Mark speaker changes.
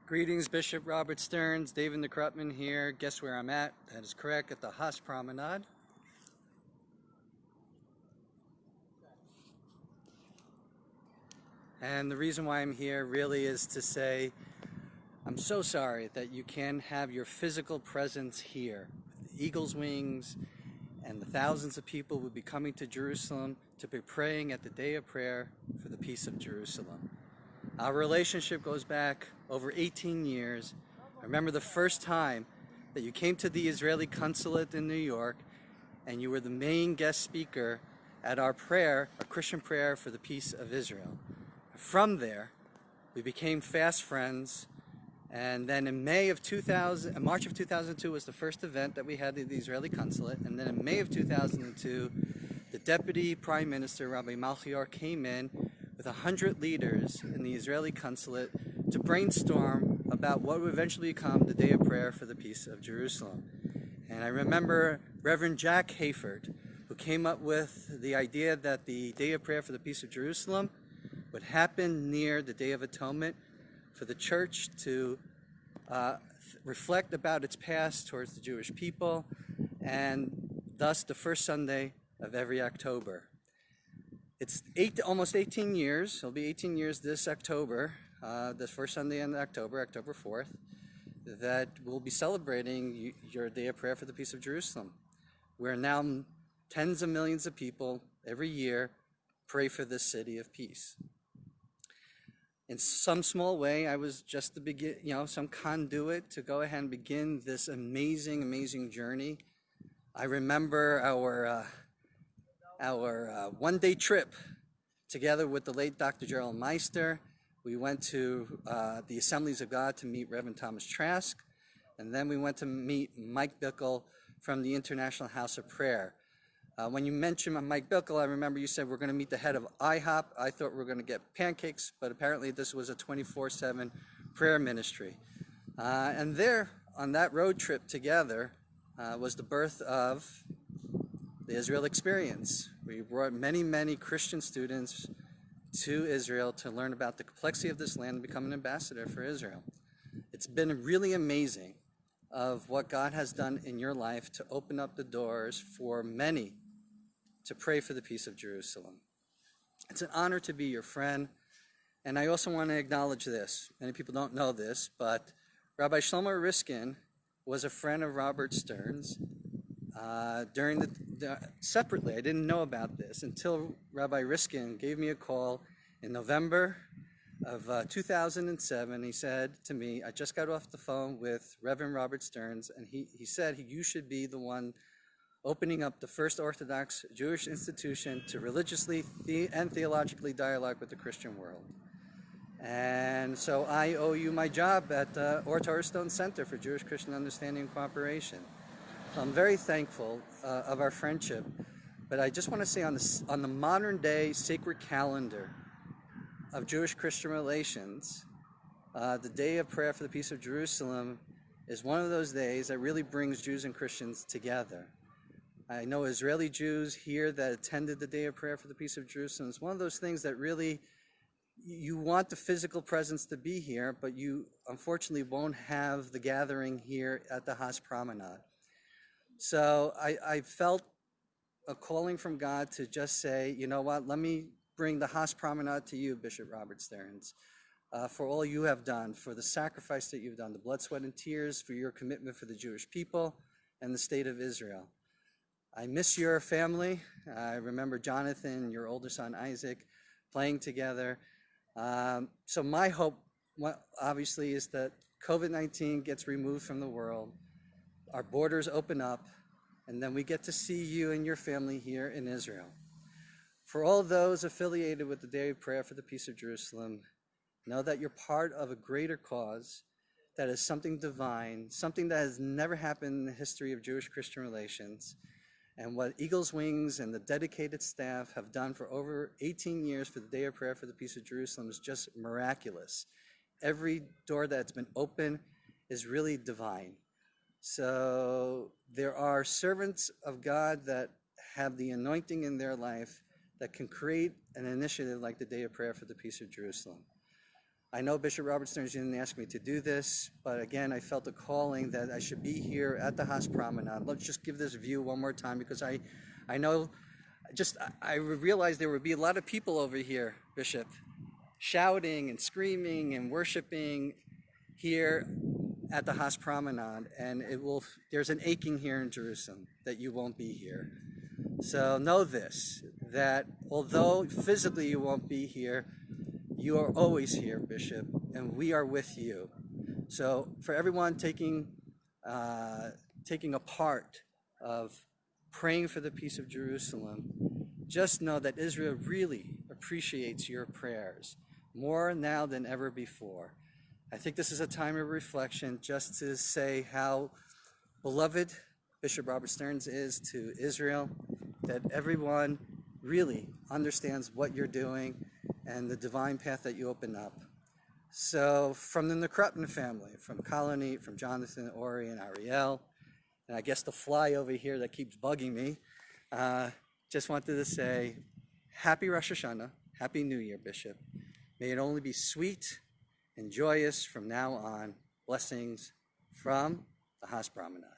Speaker 1: Greetings, Bishop Robert Stearns, David Nekrutman here. Guess where I'm at? That is correct, at the Haas Promenade. And the reason why I'm here really is to say I'm so sorry that you can't have your physical presence here. The eagle's wings and the thousands of people will be coming to Jerusalem to be praying at the day of prayer for the peace of Jerusalem. Our relationship goes back over 18 years. I remember the first time that you came to the Israeli consulate in New York and you were the main guest speaker at our prayer, our Christian prayer for the peace of Israel. From there, we became fast friends, and then in March of 2002 was the first event that we had at the Israeli consulate, and then in May of 2002, the Deputy Prime Minister, Rabbi Malchior, came in with 100 leaders in the Israeli consulate to brainstorm about what would eventually become the Day of Prayer for the Peace of Jerusalem. And I remember Reverend Jack Hayford, who came up with the idea that the Day of Prayer for the Peace of Jerusalem would happen near the Day of Atonement for the church to reflect about its past towards the Jewish people, and thus the first Sunday of every October. It's almost 18 years. It'll be 18 years this October, this first Sunday in October, October 4th, that we'll be celebrating your Day of Prayer for the Peace of Jerusalem, where now tens of millions of people every year pray for this city of peace. In some small way, I was just some conduit to go ahead and begin this amazing, amazing journey. I remember our one-day trip together with the late Dr. Gerald Meister. We went to the Assemblies of God to meet Reverend Thomas Trask, and then we went to meet Mike Bickle from the International House of Prayer. When you mentioned Mike Bickle, I remember you said we're going to meet the head of IHOP. I thought we were going to get pancakes, but apparently this was a 24/7 prayer ministry. And there, on that road trip together, was the birth of the Israel Experience. We brought many, many Christian students to Israel to learn about the complexity of this land and become an ambassador for Israel. It's been really amazing of what God has done in your life to open up the doors for many to pray for the peace of Jerusalem. It's an honor to be your friend, and I also want to acknowledge this. Many people don't know this, but Rabbi Shlomo Riskin was a friend of Robert Stearns. Separately, I didn't know about this until Rabbi Riskin gave me a call in November of 2007. He said to me, I just got off the phone with Reverend Robert Stearns, and he said you should be the one opening up the first Orthodox Jewish institution to religiously and theologically dialogue with the Christian world. And so I owe you my job at Or Torah Stone Center for Jewish Christian Understanding and Cooperation. So I'm very thankful of our friendship, but I just want to say on the modern day sacred calendar of Jewish Christian relations, the Day of Prayer for the Peace of Jerusalem is one of those days that really brings Jews and Christians together. I know Israeli Jews here that attended the Day of Prayer for the Peace of Jerusalem. It's one of those things that really, you want the physical presence to be here, but you unfortunately won't have the gathering here at the Haas Promenade. So I felt a calling from God to just say, you know what, let me bring the Haas Promenade to you, Bishop Robert Stearns, for all you have done, for the sacrifice that you've done, the blood, sweat, and tears, for your commitment for the Jewish people and the state of Israel. I miss your family. I remember Jonathan, your older son Isaac, playing together. So my hope, obviously, is that COVID-19 gets removed from the world, our borders open up, and then we get to see you and your family here in Israel. For all those affiliated with the Day of Prayer for the Peace of Jerusalem, know that you're part of a greater cause that is something divine, something that has never happened in the history of Jewish-Christian relations. And what Eagle's Wings and the dedicated staff have done for over 18 years for the Day of Prayer for the Peace of Jerusalem is just miraculous. Every door that's been open is really divine. So there are servants of God that have the anointing in their life that can create an initiative like the Day of Prayer for the Peace of Jerusalem. I know Bishop Robert Stearns didn't ask me to do this, but again, I felt a calling that I should be here at the Haas Promenade. Let's just give this view one more time, because I know, I realized there would be a lot of people over here, Bishop, shouting and screaming and worshiping here at the Haas Promenade, and there's an aching here in Jerusalem that you won't be here. So know this, that although physically you won't be here, you are always here, Bishop, and we are with you. So for everyone taking a part of praying for the peace of Jerusalem, just know that Israel really appreciates your prayers more now than ever before. I think this is a time of reflection, just to say how beloved Bishop Robert Stearns is to Israel, that everyone really understands what you're doing and the divine path that you open up. So from the Nekrutman family, from Colony, from Jonathan, Ori, and Ariel, and I guess the fly over here that keeps bugging me, just wanted to say Happy Rosh Hashanah, Happy New Year, Bishop. May it only be sweet and joyous from now on. Blessings from the Haas Promenade.